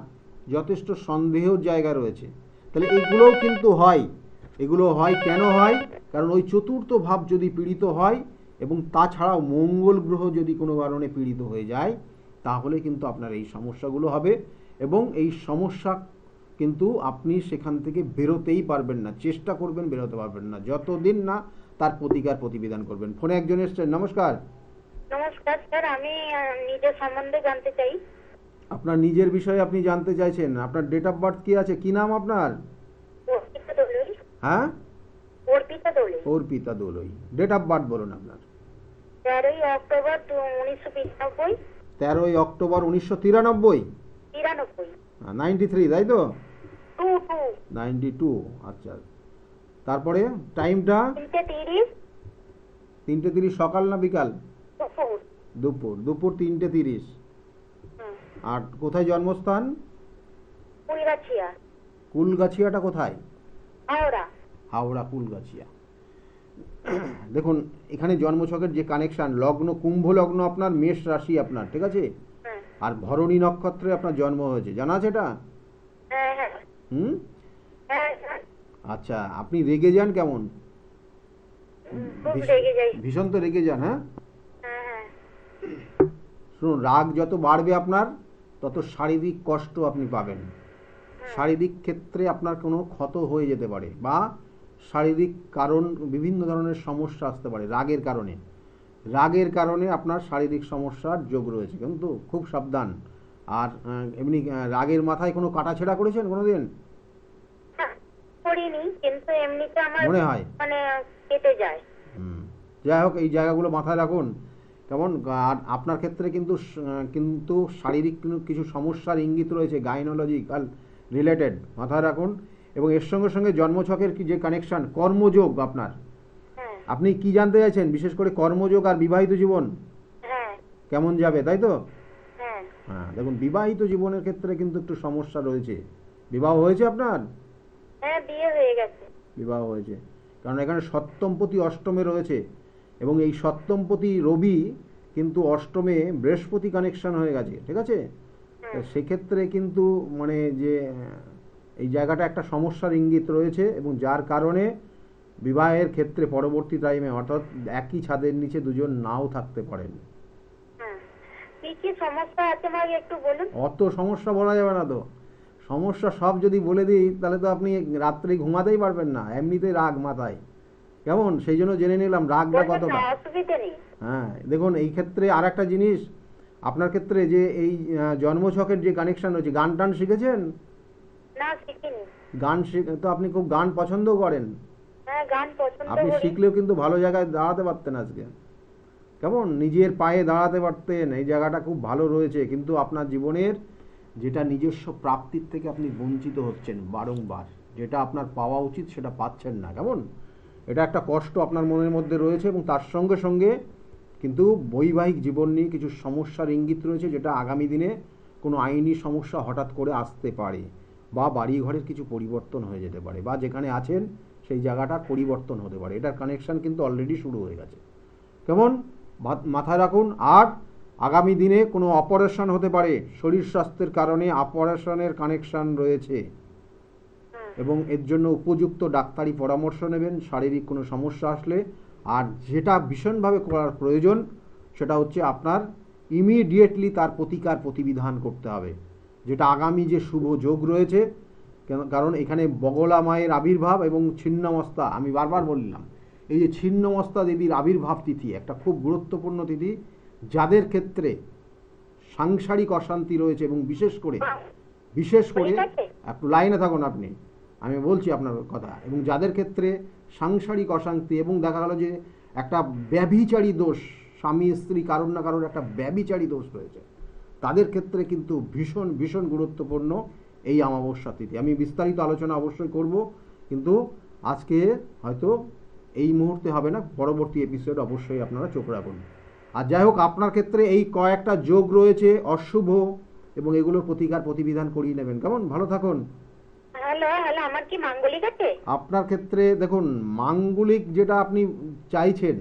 যথেষ্ট সন্দেহের জায়গা রয়েছে। তাহলে এগুলোও কিন্তু হয়, এগুলো হয় কেন হয়, কারণ ওই চতুর্থ ভাব যদি পীড়িত হয়, এবং তাছাড়াও মঙ্গল গ্রহ যদি কোনো কারণে পীড়িত হয়ে যায়, তাহলে কিন্তু আপনার এই সমস্যাগুলো হবে, এবং এই সমস্যা কিন্তু আপনি সেখান থেকে বেরোতেই পারবেন না, চেষ্টা করবেন বেরোতে পারবেন না যতদিন না তার প্রতিবিধান করবেন। ফোনে একজন এসছেন, নমস্কার। নমস্কার স্যার, আমি নিজের সম্বন্ধে জানতে চাই। আপনার নিজের বিষয়ে আপনি জানতে চাইছেন, আপনার ডেট অফ বার্থ কি আছে, কি নাম আপনার? অর্পিতা দোলই। হ্যাঁ, Arpita Doloi. Arpita Doloi. Date of birth বলুন আপনার। 13ই অক্টোবর 1995। 13ই অক্টোবর 1993। 93, তাই তো? 92। আচ্ছা, তারপরে টাইমটা? 3:30। সকাল না বিকাল? দুপুর 3:30। আর কোথায় জন্মস্থান? কুলগাছিয়াটা কোথায়? হাওড়া কুলগাছিয়া। দেখুন এখানে জন্মছকের যে কানেকশন, লগ্ন কুম্ভ লগ্ন আপনার, মেষ রাশি আপনার, ঠিক আছে, আর ভরণী নক্ষত্রে আপনার জন্ম হয়েছে, জানা আছে এটা? আচ্ছা, আপনি রেগে যান কেমন? ভীষণ তো রেগে যান, হ্যাঁ। শুনুন, রাগ যত বাড়বে আপনার তত শারীরিক কষ্ট আপনি পাবেন, শারীরিক ক্ষেত্রে আপনার কোনো ক্ষত হয়ে যেতে পারে, বা শারীরিক কারণ বিভিন্ন ধরনের সমস্যা আসতে পারে রাগের কারণে আপনার শারীরিক সমস্যার যোগ রয়েছে, কিন্তু খুব সাবধান। আর এমনি রাগের মাথায় কোনো কাটাছেঁড়া করেছেন কোনোদিন? করিনি, কিন্তু এমনিতে আমার মনে হয় মানে কেটে যায়। যাই হোক, এই জায়গাগুলো মাথায় রাখুন, কেমন। আর আপনার ক্ষেত্রে কিন্তু শারীরিক কিছু সমস্যার ইঙ্গিত রয়েছে, গাইনোলজিক্যাল রিলেটেড, মাথায় রাখুন। এবং এর সঙ্গে সঙ্গে জন্মছকের যে কানেকশন, কর্মযোগ আপনার, আপনি কি জানতে চাইছেন বিশেষ করে, কর্মযোগ আর বিবাহিত জীবন? কেমন যাবে, তাই তো? হ্যাঁ। হ্যাঁ, দেখুন বিবাহিত জীবনের ক্ষেত্রে কিন্তু একটু সমস্যা রয়েছে। বিবাহ হয়েছে আপনার? হ্যাঁ, বিয়ে হয়ে গেছে। বিবাহ হয়েছে, কারণ এখানে সপ্তমপতি অষ্টমে রয়েছে, এবং এই সপ্তমপতি রবি কিন্তু অষ্টমে বৃহস্পতি কানেকশন হয়ে গেছে, ঠিক আছে? তো সেক্ষেত্রে কিন্তু মানে যে এই জায়গাটা একটা সমস্যার ইঙ্গিত রয়েছে, এবং যার কারণে বিবাহের ক্ষেত্রে পরবর্তী টাইমে অর্থাৎ একই ছাদের নিচে দুজন নাও থাকতে পারেন। হ্যাঁ, কি কি সমস্যা আছে আমাকে একটু বলুন। অত সমস্যা বলা যাবে না তো, সমস্যা সব যদি বলে দিই তাহলে তো আপনি রাত্রে ঘুমাতেই পারবেন না, এমনিতেই রাগ মাথায়, কেমন? সেই জন্য জেনে নিলাম রাগটা বলুন কতটা। না, অসুবিধা নেই। হ্যাঁ, দেখুন এই ক্ষেত্রে আর একটা জিনিস, আপনার ক্ষেত্রে যে এই জন্মছকের যে কানেকশন রয়েছে, গান টান শিখেছেন? না, শিখিনি। গান তো আপনি খুব গান পছন্দ করেন, হ্যাঁ, গান পছন্দ আপনি করি। শিখলেও কিন্তু ভালো জায়গায় দাঁড়াতে পারতেন আজকে, কেমন? নিজের পায়ে দাঁড়াতে পারতেন, এই জায়গাটা খুব ভালো রয়েছে, কিন্তু আপনার জীবনের যেটা নিজস্ব প্রাপ্তির থেকে আপনি বঞ্চিত হচ্ছেন বারংবার, যেটা আপনার পাওয়া উচিত সেটা পাচ্ছেন না, কেমন? এটা একটা কষ্ট আপনার মনের মধ্যে রয়েছে, এবং তার সঙ্গে সঙ্গে কিন্তু বৈবাহিক জীবন নিয়ে কিছু সমস্যার ইঙ্গিত রয়েছে, যেটা আগামী দিনে কোনো আইনি সমস্যা হঠাৎ করে আসতে পারে, বা বাড়ি ঘরের কিছু পরিবর্তন হয়ে যেতে পারে, বা যেখানে আছেন সেই জায়গাটার পরিবর্তন হতে পারে। এটার কানেকশন কিন্তু অলরেডি শুরু হয়ে গেছে, কেমন? মাথায় রাখুন। আর আগামী দিনে কোনো অপারেশন হতে পারে, শরীর স্বাস্থ্যের কারণে অপারেশনের কানেকশন রয়েছে, এবং এর জন্য উপযুক্ত ডাক্তারি পরামর্শ নেবেন শারীরিক কোনো সমস্যা আসলে। আর যেটা ভীষণভাবে করার প্রয়োজন সেটা হচ্ছে আপনার ইমিডিয়েটলি তার প্রতিকার প্রতিবিধান করতে হবে, যেটা আগামী যে শুভ যোগ রয়েছে, কারণ এখানে বগলা মায়ের আবির্ভাব এবং ছিন্নমস্তা, আমি বারবার বললাম এই যে ছিন্নমস্তা দেবীর আবির্ভাব তিথি একটা খুব গুরুত্বপূর্ণ তিথি, যাদের ক্ষেত্রে সাংসারিক অশান্তি রয়েছে, এবং বিশেষ করে একটু লাইনে থাকুন আপনি, আমি বলছি আপনার কথা, এবং যাদের ক্ষেত্রে সাংসারিক অশান্তি এবং দেখা গেল যে একটা ব্যভিচারী দোষ, স্বামী স্ত্রী কারোর না কারোর একটা ব্যভিচারী দোষ রয়েছে, তাদের ক্ষেত্রে কিন্তু ভীষণ ভীষণ গুরুত্বপূর্ণ এই অমাবস্যা তিথি। আমি বিস্তারিত আলোচনা অবশ্যই করব, কিন্তু আজকে হয়তো এই মুহূর্তে হবে না, পরবর্তী এপিসোড অবশ্যই আপনারা চোখ রাখুন। আর যাই হোক, আপনার ক্ষেত্রে এই কয়েকটা যোগ রয়েছে অশুভ, এবং এগুলোর প্রতিকার প্রতিবিধান করিয়ে নেবেন, কেমন? ভালো থাকুন। হ্যালো হ্যালো, আমার কি মাঙ্গলিক আছে? আপনার ক্ষেত্রে দেখুন, মাঙ্গলিক যেটা আপনি চাইছেন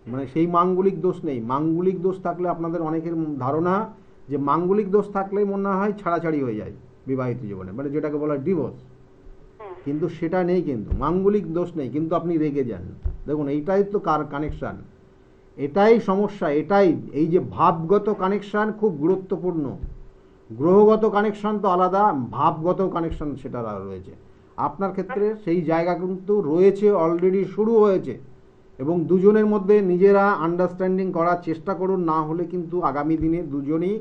মানে সেই মাঙ্গলিক দোষ নেই। মাঙ্গলিক দোষ থাকলে আপনাদের অনেকের ধারণা যে মাঙ্গলিক দোষ থাকলেই মনে হয় ছাড়াছাড়ি হয়ে যায় বিবাহিত জীবনে, মানে যেটাকে বলা হয় ডিভোর্স, কিন্তু সেটা নেই, কিন্তু মাঙ্গলিক দোষ নেই, কিন্তু আপনি রেগে যান। দেখুন এইটাই তো কানেকশান, এটাই সমস্যা, এটাই এই যে ভাবগত কানেকশান খুব গুরুত্বপূর্ণ। গ্রহগত কানেকশন তো আলাদা, ভাবগত কানেকশন সেটা রয়েছে। আপনার ক্ষেত্রে সেই জায়গা কিন্তু রয়েছে, অলরেডি শুরু হয়েছে, এবং দুজনের মধ্যে নিজেরা আন্ডারস্ট্যান্ডিং করার চেষ্টা করুন, না হলে কিন্তু আগামী দিনে দুজনেই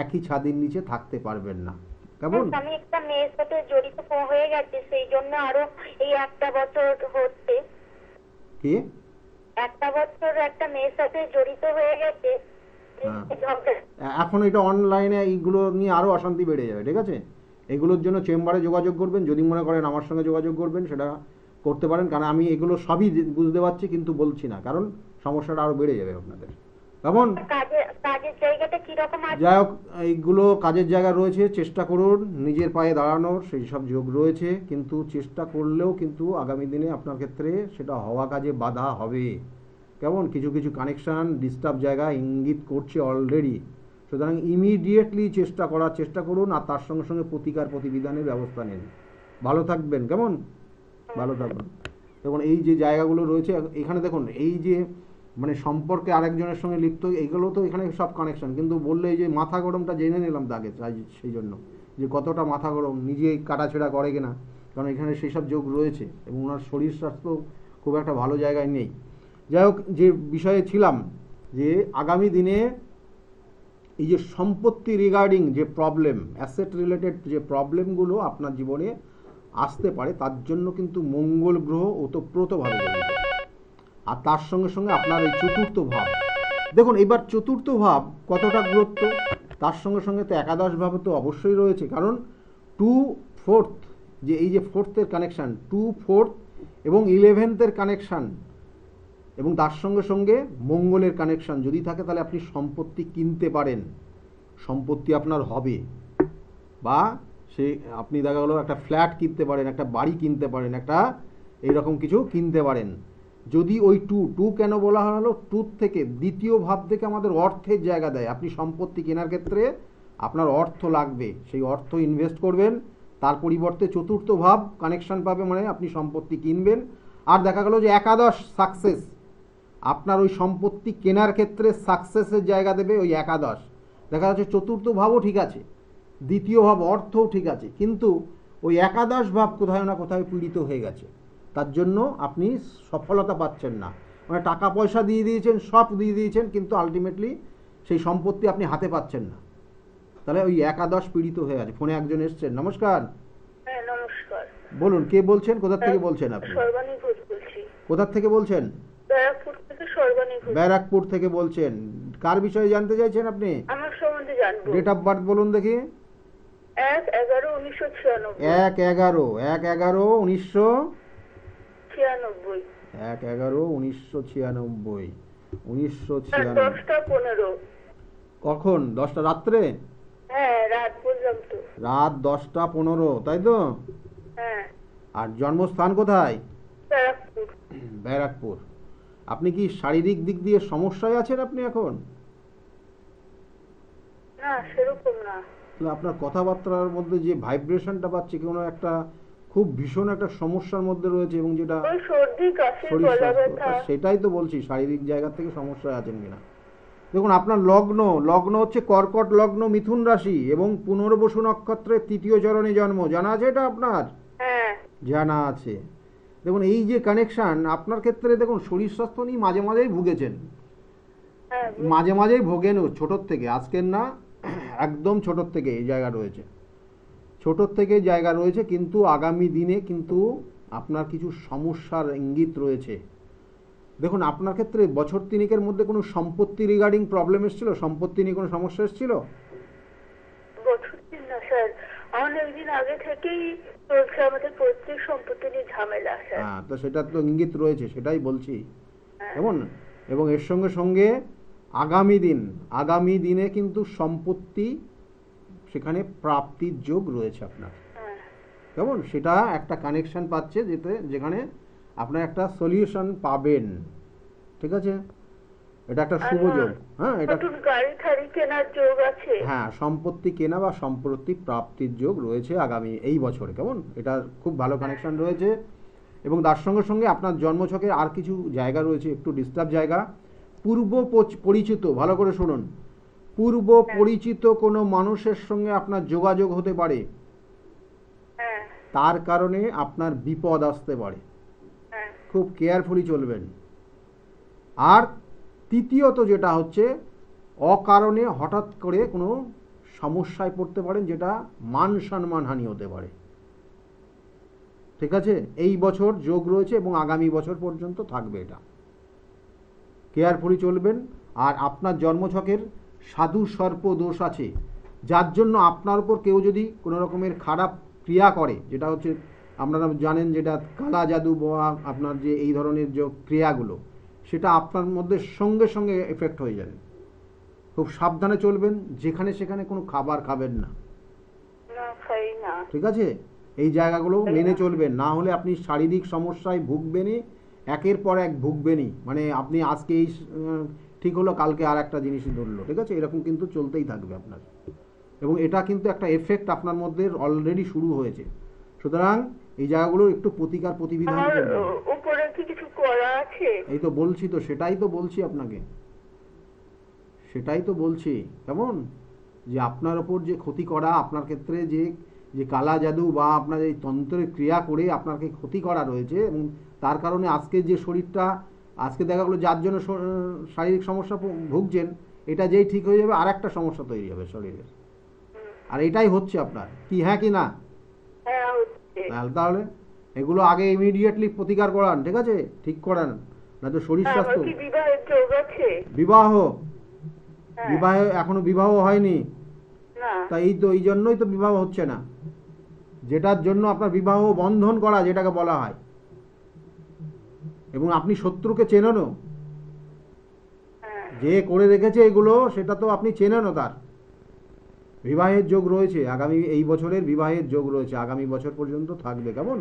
একই ছাদের নিচে থাকতে পারবেন না, কেমন? আমি একটা মেয়ের সাথে জড়িত হয়ে গেছে, সেই জন্য আরো এই একটা বছর হচ্ছে। কি একটা বছর একটা মেয়ের সাথে জড়িত হয়ে গেছে। এখন এটা অনলাইনে এইগুলো নিয়ে আরও অশান্তি বেড়ে যাবে, ঠিক আছে? এগুলোর জন্য চেম্বারে যোগাযোগ করবেন, যদি মনে করেন আমার সঙ্গে যোগাযোগ করবেন সেটা করতে পারেন, কারণ আমি এগুলো সবই বুঝতে পারছি, কিন্তু বলছি না, কারণ সমস্যাটা আরও বেড়ে যাবে আপনাদের, কেমন? কাজের জায়গাটা কিরকম আছে? যাই হোক, এইগুলো কাজের জায়গা রয়েছে, চেষ্টা করুন নিজের পায়ে দাঁড়ানোর, সেই সব যোগ রয়েছে, কিন্তু চেষ্টা করলেও কিন্তু আগামী দিনে আপনার ক্ষেত্রে সেটা হওয়া কাজে বাধা হবে, কেমন? কিছু কিছু কানেকশান ডিস্টার্ব জায়গা ইঙ্গিত করছে অলরেডি, সুতরাং ইমিডিয়েটলি করার চেষ্টা করুন, আর তার সঙ্গে সঙ্গে প্রতিকার প্রতিবিধানের ব্যবস্থা নিন। ভালো থাকবেন, কেমন? ভালো থাকবেন। দেখুন এই যে জায়গাগুলো রয়েছে এখানে, দেখুন এই যে মানে সম্পর্কে আরেকজনের সঙ্গে লিপ্ত, এইগুলো তো এখানে সব কানেকশন, কিন্তু বললে এই যে মাথা গরমটা জেনে নিলাম তাকে, সেই জন্য যে কতটা মাথা গরম, নিজে কাটাছেড়া করে কিনা, কারণ এখানে সেই সব যোগ রয়েছে, এবং ওনার শরীর স্বাস্থ্য খুব একটা ভালো জায়গায় নেই। যাই হোক, যে বিষয়ে ছিলাম যে আগামী দিনে এই যে সম্পত্তি রিগার্ডিং যে প্রবলেম, অ্যাসেট রিলেটেড যে প্রবলেমগুলো আপনার জীবনে আসতে পারে, তার জন্য কিন্তু মঙ্গল গ্রহ ওতপ্রোতভাবে জড়িত। আর তার সঙ্গে সঙ্গে আপনার এই চতুর্থ ভাব, দেখুন এবার চতুর্থ ভাব কতটা গুরুত্ব, তার সঙ্গে সঙ্গে তো একাদশ ভাব তো অবশ্যই রয়েছে, কারণ 2/4 যে এই যে 4th-এর কানেকশান, 2/4 এবং 11th-এর কানেকশান, এবং তার সঙ্গে সঙ্গে মঙ্গলের কানেকশন যদি থাকে তাহলে আপনি সম্পত্তি কিনতে পারেন, সম্পত্তি আপনার হবে, বা সে আপনি দেখা গেলো একটা ফ্ল্যাট কিনতে পারেন, একটা বাড়ি কিনতে পারেন, একটা এইরকম কিছু কিনতে পারেন। যদি ওই টু কেন বলা হলো, টু থেকে দ্বিতীয় ভাব থেকে আমাদের অর্থের জায়গা দেয়। আপনি সম্পত্তি কেনার ক্ষেত্রে আপনার অর্থ লাগবে, সেই অর্থ ইনভেস্ট করবেন, তার পরিবর্তে চতুর্থ ভাব কানেকশন পাবে, মানে আপনি সম্পত্তি কিনবেন। আর দেখা গেল যে একাদশ সাকসেস, আপনার ওই সম্পত্তি কেনার ক্ষেত্রে সাকসেসের জায়গা দেবে ওই একাদশ। দেখা যাচ্ছে চতুর্থ ভাবও ঠিক আছে, দ্বিতীয় ভাব অর্থও ঠিক আছে, কিন্তু ওই একাদশ ভাব কোথায় না কোথায় পীড়িত হয়ে গেছে, তার জন্য আপনি সফলতা পাচ্ছেন না। মানে টাকা পয়সা দিয়ে দিয়েছেন, সব দিয়ে দিয়েছেন, কিন্তু আলটিমেটলি সেই সম্পত্তি আপনি হাতে পাচ্ছেন না। তাহলে ওই একাদশ পীড়িত হয়ে আছে। ফোনে একজন এসছেন। নমস্কার। হ্যাঁ নমস্কার। বলুন, কে বলছেন, কোথা থেকে বলছেন আপনি? সর্বাণী ঘোষ বলছি। কোথা থেকে বলছেন? ব্যারাকপুর থেকে সর্বাণী ঘোষ। ব্যারাকপুর থেকে বলছেন। কার বিষয়ে জানতে চাইছেন আপনি? আমার সম্বন্ধে জানবো। ডেট অফ বার্থ বলুন দেখি। 1/11/1996। 1/11/1996। 1/11/1996। 1996। 10টা 15। কখন? 10টা রাত্রে? হ্যাঁ রাত পর্যন্ত। রাত 10টা 15, তাই তো? হ্যাঁ। আর জন্মস্থান কোথায়? ব্যারাকপুর। ব্যারাকপুর। আপনি কি শারীরিক দিক দিয়ে সমস্যায় আছেন আপনি এখন? না সেরকম না। তাহলে আপনার কথাবার্তার মধ্যে যে ভাইব্রেশনটা পাচ্ছি, কোনো একটা খুব ভীষণ একটা সমস্যার মধ্যে রয়েছে, এবং যেটা ওই সর্দি কাশি শরীর গলা স্বাস্থ্য, ব্যথা। সেটাই তো বলছি, শারীরিক জায়গা থেকে সমস্যায় আছেন কিনা। দেখুন, আপনার লগ্ন হচ্ছে কর্কট লগ্ন, মিথুন রাশি, এবং পুনর্বসু নক্ষত্রের 3য় চরণে জন্ম। জানা আছে এটা আপনার? হ্যাঁ জানা আছে। দেখুন, এই যে কানেকশন আপনার ক্ষেত্রে, দেখুন শরীর স্বাস্থ্য নিয়ে মাঝে মাঝেই ভুগেছেন, হ্যাঁ। মাঝে মাঝেই ভোগেনও, ছোটোর থেকে, আজকের না, একদম ছোটোর থেকে এই জায়গা রয়েছে, ছোটোর থেকে জায়গা রয়েছে। কিন্তু আগামী দিনে কিন্তু আপনার কিছু সমস্যার ইঙ্গিত রয়েছে। দেখুন, আপনার ক্ষেত্রে বছর তিনেকের মধ্যে কোনো সম্পত্তি রিগার্ডিং প্রবলেম এসেছিল? সম্পত্তি নিয়ে কোনো সমস্যা এসেছিল? বছর দিন না স্যার, অনেকদিন আগে থেকেই চলছে আমাদের পৈতৃক সম্পত্তি নিয়ে ঝামেলা স্যার। হ্যাঁ, তো সেটার তো ইঙ্গিত রয়েছে, সেটাই বলছি। হ্যাঁ। এবং এর সঙ্গে সঙ্গে আগামী দিনে কিন্তু সম্পত্তি, সেখানে প্রাপ্তির যোগ রয়েছে আপনার। হ্যাঁ। কেমন? সেটা একটা কানেকশন পাচ্ছে, যেখানে আপনার একটা সলিউশন পাবেন। ঠিক আছে, এটা একটা শুভ যোগ। হ্যাঁ, এটা নতুন গাড়ি টাড়ি কেনার যোগ আছে। হ্যাঁ, সম্পত্তি কেনা বা সম্পত্তি প্রাপ্তির যোগ রয়েছে আগামী এই বছরে। কেমন? এটা খুব ভালো কানেকশন রয়েছে। এবং তার সঙ্গে সঙ্গে আপনার জন্মছকে আর কিছু জায়গা রয়েছে একটু ডিস্টার্ব জায়গা। পূর্ব পরিচিত, ভালো করে শুনুন, পূর্ব পরিচিত কোনো মানুষের সঙ্গে আপনার যোগাযোগ হতে পারে, হ্যাঁ। তার কারণে আপনার বিপদ আসতে পারে, হ্যাঁ। খুব কেয়ারফুলি চলবেন। আর তৃতীয়ত যেটা হচ্ছে, অকারণে হঠাৎ করে কোনো সমস্যায় পড়তে পারেন, যেটা মান সম্মানহানি হতে পারে। ঠিক আছে, এই বছর যোগ রয়েছে এবং আগামী বছর পর্যন্ত থাকবে, এটা কেয়ারফুলি চলবেন। আর আপনার জন্মছকের সাধু সর্প দোষ আছে, যার জন্য আপনার উপর কেউ যদি কোনো রকমের খারাপ ক্রিয়া করে, যেটা হচ্ছে আপনারা জানেন, যেটা কালা জাদু বা আপনার যে এই ধরনের যে ক্রিয়াগুলো, সেটা আপনার মধ্যে সঙ্গে সঙ্গে এফেক্ট হয়ে যাবে। খুব সাবধানে চলবেন, যেখানে সেখানে কোনো খাবার খাবেন না। না খাই না। ঠিক আছে, এই জায়গাগুলো মেনে চলবেন, না হলে আপনি শারীরিক সমস্যায় ভুগবেনই, একের পর এক ভুগবেনই। মানে আপনি আজকে এই ঠিক হলো, কালকে আর একটা জিনিসই ধরলো। ঠিক আছে, এরকম কিন্তু চলতেই থাকবে আপনার, এবং এটা কিন্তু একটা এফেক্ট আপনার মধ্যে অলরেডি শুরু হয়েছে। সুতরাং এই জায়গাগুলোর একটু প্রতিবিধান আমার করবেন। উপরে কি কিছু করা আছে? এই তো বলছি, তো সেটাই তো বলছি আপনাকে, সেটাই তো বলছি। কেমন? যে আপনার ওপর যে ক্ষতি করা, আপনার ক্ষেত্রে যে যে কালা জাদু বা আপনার এই তন্ত্রের ক্রিয়া করে আপনাকে ক্ষতি করা রয়েছে, এবং তার কারণে আজকে যে শরীরটা, আজকে দেখা গেলো যার জন্য শারীরিক সমস্যা ভুগছেন, এটা যেই ঠিক হয়ে যাবে আর একটা সমস্যা তৈরি হবে শরীরের। আর এটাই হচ্ছে আপনার, কি হ্যাঁ কি না? হ্যাঁ হচ্ছে। তাহলে এগুলো আগে ইমিডিয়েটলি প্রতিকার করান, ঠিক আছে, ঠিক করান, না তো শরীর আমার স্বাস্থ্য। কি বিবাহের যোগ আছে? বিবাহ এখনো বিবাহ হয়নি? না। তাই তো, এই জন্যই তো বিবাহ হচ্ছে না, যেটার জন্য আপনার বিবাহ বন্ধন করা, যেটাকে বলা হয়। এবং আপনি শত্রুকে চেনেনও, যে করে রেখেছে এগুলো সেটা তো আপনি চেনেনও তার বিবাহের যোগ রয়েছে, আগামী এই বছরের বিবাহের যোগ রয়েছে, আগামী বছর পর্যন্ত থাকবে, কেমন?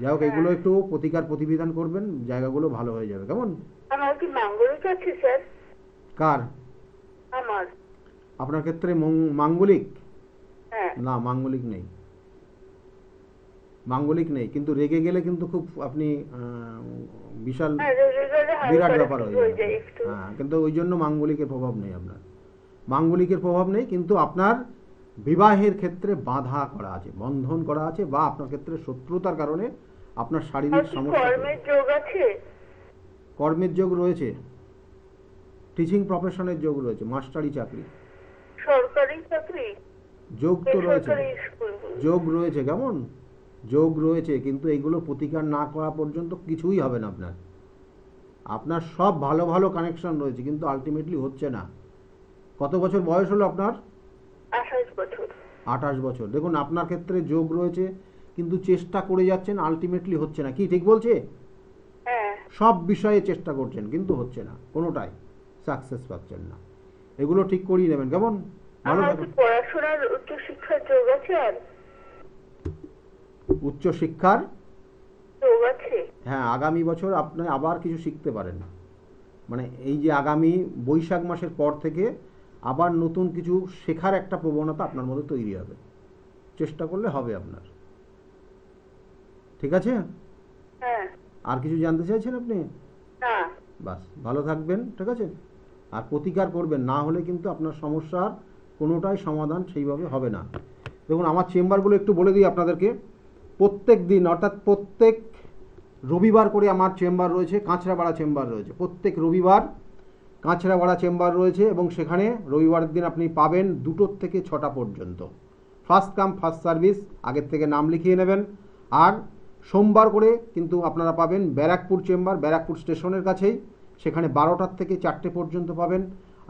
যাই হোক, এগুলো একটু প্রতিকার প্রতিবিধান করবেন, জায়গাগুলো ভালো হয়ে যাবে, কেমন? আমার কি মাঙ্গলিক আছে স্যার? কার? আমার। আপনার ক্ষেত্রে মাঙ্গলিক? হ্যাঁ। না, মাঙ্গলিক নেই, মাঙ্গলিক নেই, কিন্তু রেগে গেলে কিন্তু খুব আপনি বিশাল হ্যাঁ, রেগে গেলে বিরাট হালকা ব্যাপার ঠিক হয়ে হয়ে যাবে। যায় একটু। হ্যাঁ, কিন্তু ওই জন্য মাঙ্গলিকের প্রভাব নেই আপনার, মাঙ্গলিকের প্রভাব নেই, কিন্তু আপনার বিবাহের ক্ষেত্রে বাধা করা আছে, বন্ধন করা আছে, বা আপনার ক্ষেত্রে শত্রুতার কারণে আপনার আর শারীরিক কি সমস্যা, কর্মের যোগ আছে? কর্মের যোগ রয়েছে, টিচিং প্রফেশনের যোগ রয়েছে, মাস্টারি চাকরি সরকারি চাকরি? যোগ তো রয়েছে, বেসরকারি স্কুল? যোগ রয়েছে, কেমন? যোগ রয়েছে, কিন্তু এগুলো প্রতিকার না করা পর্যন্ত কিছুই হবে না আপনার। আপনার সব ভালো ভালো কানেকশন রয়েছে, কিন্তু আলটিমেটলি হচ্ছে না। কত বছর বয়স হলো আপনার? 28 বছর। 28 বছর। দেখুন, আপনার ক্ষেত্রে যোগ রয়েছে, কিন্তু চেষ্টা করে যাচ্ছেন, আলটিমেটলি হচ্ছে না। কি ঠিক বলছে? হ্যাঁ। সব বিষয়ে চেষ্টা করছেন, কিন্তু হচ্ছে না, কোনোটাই সাকসেস পাচ্ছেন না। এগুলো ঠিক করিয়ে নেবেন, কেমন? ভালো আমার কি থাকুন। পড়াশোনার উচ্চশিক্ষার যোগ আছে? আর উচ্চ শিক্ষার যোগ আছে? হ্যাঁ, আগামী বছর আপনি আবার কিছু শিখতে পারেন, মানে এই যে আগামী বৈশাখ মাসের পর থেকে আবার নতুন কিছু শেখার একটা প্রবণতা আপনার মধ্যে তৈরি হবে, চেষ্টা করলে হবে আপনার। ঠিক আছে? হ্যাঁ। আর কিছু জানতে চাইছেন আপনি? না। বাস, ভালো থাকবেন, ঠিক আছে? আর প্রতিকার করবেন, না হলে কিন্তু আপনার সমস্যার কোনোটাই সমাধান সেইভাবে হবে না। দেখুন, আমার চেম্বারগুলো একটু বলে দিই আপনাদেরকে। প্রত্যেক দিন, অর্থাৎ প্রত্যেক রবিবার করে আমার চেম্বার রয়েছে, কাঁচরাপাড়া চেম্বার রয়েছে, প্রত্যেক রবিবার কাঁচরাপাড়া চেম্বার রয়েছে, এবং সেখানে রবিবারের দিন আপনি পাবেন 2টো থেকে 6টা পর্যন্ত। ফার্স্ট কাম ফার্স্ট সার্ভিস, আগের থেকে নাম লিখিয়ে নেবেন। আর সোমবার করে কিন্তু আপনারা পাবেন ব্যারাকপুর চেম্বার, ব্যারাকপুর স্টেশনের কাছেই, সেখানে 12টার থেকে 4টে পর্যন্ত পাবেন।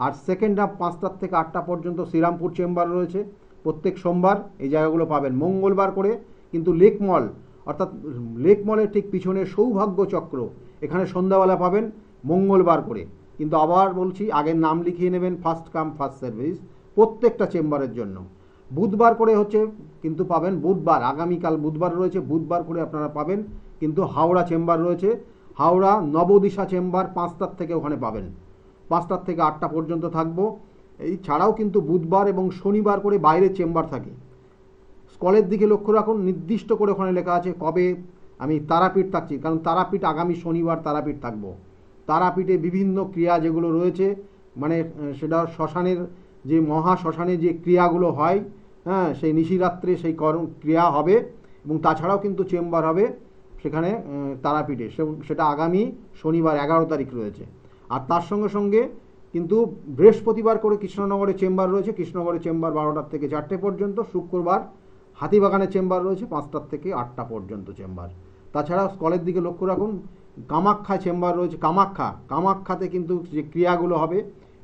আর সেকেন্ড হাফ 5টার থেকে 8টা পর্যন্ত শ্রীরামপুর চেম্বার রয়েছে, প্রত্যেক সোমবার এই জায়গাগুলো পাবেন। মঙ্গলবার করে কিন্তু লেক মল, অর্থাৎ লেক মলের ঠিক পিছনে সৌভাগ্য চক্র, এখানে সন্ধ্যাবেলা পাবেন মঙ্গলবার করে। কিন্তু আবার বলছি, আগের নাম লিখিয়ে নেবেন, ফার্স্ট কাম ফার্স্ট সার্ভিস প্রত্যেকটা চেম্বারের জন্য। বুধবার করে হচ্ছে কিন্তু পাবেন, বুধবার আগামীকাল বুধবার রয়েছে, বুধবার করে আপনারা পাবেন কিন্তু হাওড়া চেম্বার রয়েছে, হাওড়া নবদিশা চেম্বার 5টার থেকে ওখানে পাবেন, 5টার থেকে 8টা পর্যন্ত থাকবো। এই ছাড়াও কিন্তু বুধবার এবং শনিবার করে বাইরের চেম্বার থাকে। স্কলের দিকে লক্ষ্য রাখুন, নির্দিষ্ট করে ওখানে লেখা আছে কবে আমি তারাপীঠ থাকছি, কারণ তারাপীঠ আগামী শনিবার তারাপীঠ থাকবো। তারাপীঠে বিভিন্ন ক্রিয়া যেগুলো রয়েছে, মানে সেটা শ্মশানের যে মহা শ্মশানে যে ক্রিয়াগুলো হয়, হ্যাঁ, সেই নিশিরাত্রে সেই ক্রিয়া হবে, এবং তাছাড়াও কিন্তু চেম্বার হবে সেখানে তারাপীঠে, সেটা আগামী শনিবার 11 তারিখ রয়েছে। আর তার সঙ্গে সঙ্গে কিন্তু বৃহস্পতিবার করে কৃষ্ণনগরে চেম্বার রয়েছে, কৃষ্ণনগরে চেম্বার 12টার থেকে 4টে পর্যন্ত। শুক্রবার হাতিবাগানের চেম্বার রয়েছে 5টার থেকে 8টা পর্যন্ত চেম্বার। তাছাড়া স্কলের দিকে লক্ষ্য রাখুন, কামাখ্যা চেম্বার রয়েছে, কামাখ্যাতে কিন্তু যে ক্রিয়াগুলো হবে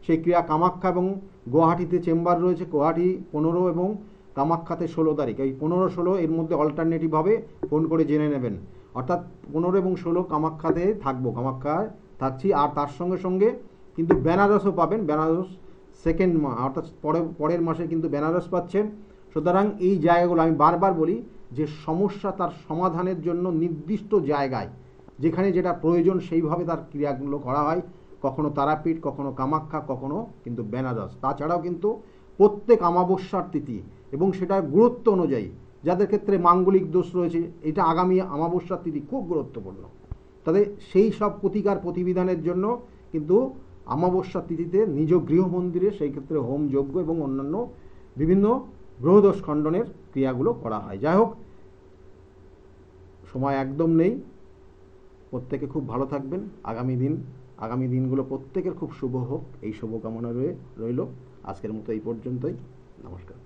সেই ক্রিয়া কামাখ্যা, এবং গুয়াহাটিতে চেম্বার রয়েছে, গুয়াহাটি 15 এবং কামাখ্যাতে 16 তারিখ। এই 15-16 এর মধ্যে অল্টারনেটিভ হবে, ফোন করে জেনে নেবেন। অর্থাৎ 15 এবং 16 কামাখ্যাতে থাকবো, কামাখ্যায় থাকছি। আর তার সঙ্গে সঙ্গে কিন্তু বেনারসও পাবেন, বেনারস সেকেন্ড অর্থাৎ পরের মাসে কিন্তু বেনারস পাচ্ছেন। সুতরাং এই জায়গাগুলো আমি বারবার বলি যে সমস্যা তার সমাধানের জন্য নির্দিষ্ট জায়গায় যেখানে যেটা প্রয়োজন সেইভাবে তার ক্রিয়াগুলো করা হয়, কখনো তারাপীঠ, কখনো কামাখ্যা, কখনো কিন্তু বেনারস। তাছাড়াও কিন্তু প্রত্যেক অমাবস্যার তিথি এবং সেটার গুরুত্ব অনুযায়ী, যাদের ক্ষেত্রে মাঙ্গলিক দোষ রয়েছে, এটা আগামী অমাবস্যার তিথি খুব গুরুত্বপূর্ণ। তাদের সেই সব প্রতিকার প্রতিবিধানের জন্য কিন্তু অমাবস্যার তিথিতে নিজ গৃহ মন্দিরে সেই ক্ষেত্রে হোম যজ্ঞ এবং অন্যান্য বিভিন্ন গ্রহদোষ খণ্ডনের ক্রিয়াগুলো করা হয়। যাই হোক, সময় একদম নেই, প্রত্যেকে খুব ভালো থাকবেন। আগামী দিনগুলো প্রত্যেকের খুব শুভ হোক, এই শুভকামনা রইল। আজকের মতো এই পর্যন্তই, নমস্কার।